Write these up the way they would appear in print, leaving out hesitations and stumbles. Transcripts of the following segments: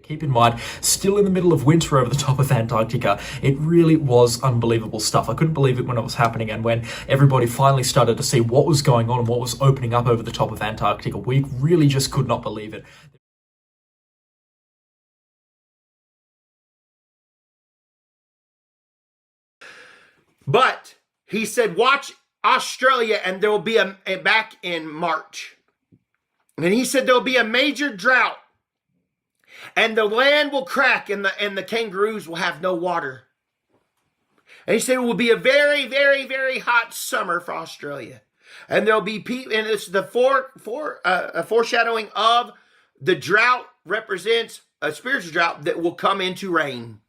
Keep in mind, still in the middle of winter over the top of Antarctica. It really was unbelievable stuff. I couldn't believe it when it was happening, and when everybody finally started to see what was going on and what was opening up over the top of Antarctica, we really just could not believe it. But he said, watch Australia, and there will be a back in March. And he said there'll be a major drought, and the land will crack, and the kangaroos will have no water. And he said it will be a very, very, very hot summer for Australia. And there'll be people, and it's the foreshadowing of the drought represents a spiritual drought that will come into rain.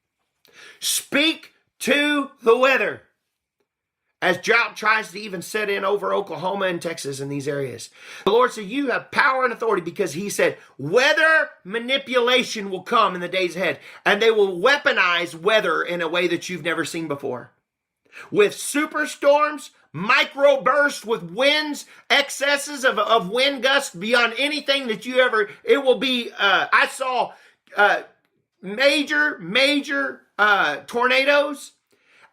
Speak to the weather, as drought tries to even set in over Oklahoma and Texas and these areas. The Lord said, you have power and authority, because he said, weather manipulation will come in the days ahead, and they will weaponize weather in a way that you've never seen before. With superstorms, microbursts, with winds, excesses of wind gusts beyond anything that you ever, it will be, I saw major tornadoes.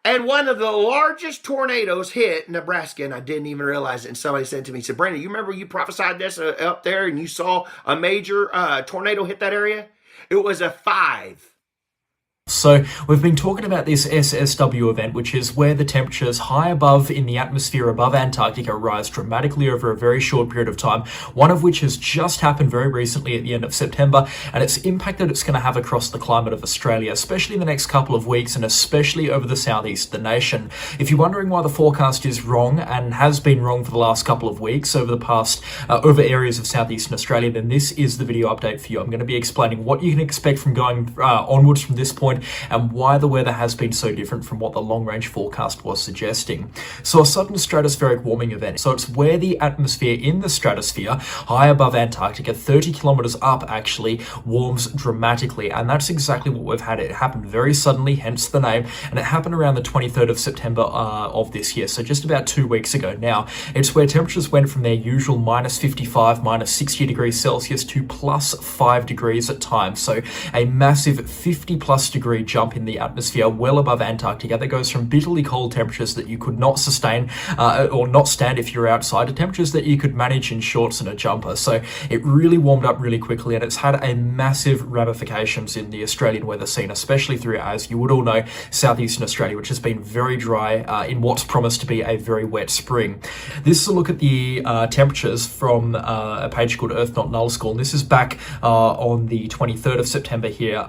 And one of the largest tornadoes hit Nebraska, and I didn't even realize it. And somebody said to me, he said, Brandon, you remember you prophesied this up there and you saw a major tornado hit that area? It was a 5. So we've been talking about this SSW event, which is where the temperatures high above in the atmosphere above Antarctica rise dramatically over a very short period of time, one of which has just happened very recently at the end of September, and its impact that it's going to have across the climate of Australia, especially in the next couple of weeks, and especially over the southeast of the nation. If you're wondering why the forecast is wrong, and has been wrong for the last couple of weeks over the past, over areas of southeastern Australia, then this is the video update for you. I'm going to be explaining what you can expect from going onwards from this point, and why the weather has been so different from what the long-range forecast was suggesting. So a sudden stratospheric warming event. So it's where the atmosphere in the stratosphere, high above Antarctica, 30 kilometers up actually, warms dramatically. And that's exactly what we've had. It happened very suddenly, hence the name. And it happened around the 23rd of September of this year. So just about 2 weeks ago now. It's where temperatures went from their usual minus 55, minus 60 degrees Celsius to plus 5 degrees at times. So a massive 50 plus degree jump in the atmosphere well above Antarctica that goes from bitterly cold temperatures that you could not sustain or not stand if you're outside, to temperatures that you could manage in shorts and a jumper. So it really warmed up really quickly, and it's had a massive ramifications in the Australian weather scene, especially through, as you would all know, southeastern Australia, which has been very dry in what's promised to be a very wet spring. This is a look at the temperatures from a page called Earth Not Nullschool, and this is back on the 23rd of September here,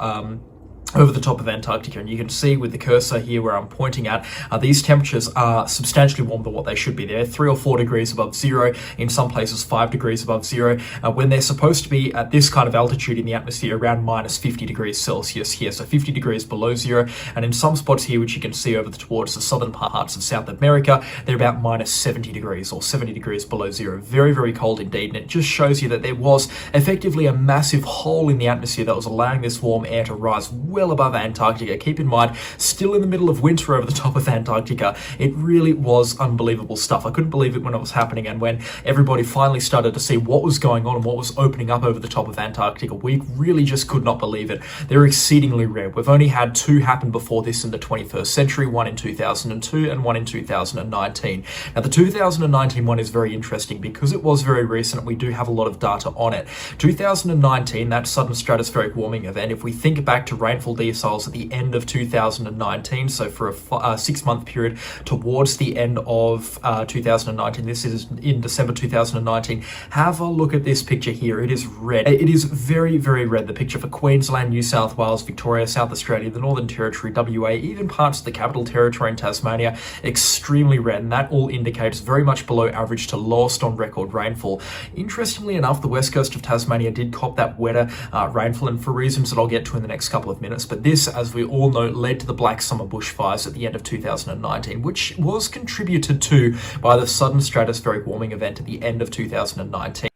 over the top of Antarctica, and you can see with the cursor here where I'm pointing at, these temperatures are substantially warmer than what they should be. They're 3 or 4 degrees above zero, in some places 5 degrees above zero, when they're supposed to be at this kind of altitude in the atmosphere around minus 50 degrees Celsius here, so 50 degrees below zero. And in some spots here, which you can see over towards the southern parts of South America, they're about minus 70 degrees or 70 degrees below zero. Very, very cold indeed, and it just shows you that there was effectively a massive hole in the atmosphere that was allowing this warm air to rise well above Antarctica. Keep in mind, still in the middle of winter over the top of Antarctica. It really was unbelievable stuff. I couldn't believe it when it was happening, and when everybody finally started to see what was going on and what was opening up over the top of Antarctica, we really just could not believe it. They're exceedingly rare. We've only had 2 happen before this in the 21st century, one in 2002 and one in 2019. Now the 2019 one is very interesting because it was very recent. We do have a lot of data on it. 2019, that sudden stratospheric warming event, if we think back to rainfall deciles at the end of 2019, so for a 6-month period towards the end of 2019, this is in December 2019, have a look at this picture here. It is red. It is very, very red. The picture for Queensland, New South Wales, Victoria, South Australia, the Northern Territory, WA, even parts of the Capital Territory and Tasmania, extremely red, and that all indicates very much below average to lowest on record rainfall. Interestingly enough, the west coast of Tasmania did cop that wetter rainfall, and for reasons that I'll get to in the next couple of minutes. But this, as we all know, led to the Black Summer bushfires at the end of 2019, which was contributed to by the sudden stratospheric warming event at the end of 2019.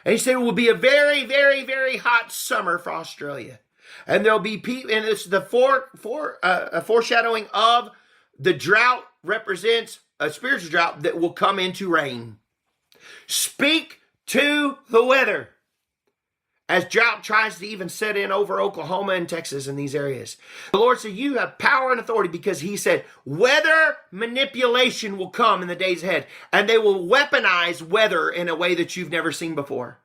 And he said it will be a very, very, very hot summer for Australia. And there'll be people, and it's the foreshadowing of the drought represents a spiritual drought that will come into rain. Speak to the weather, as drought tries to even set in over Oklahoma and Texas and these areas. The Lord said, you have power and authority, because he said, weather manipulation will come in the days ahead, and they will weaponize weather in a way that you've never seen before.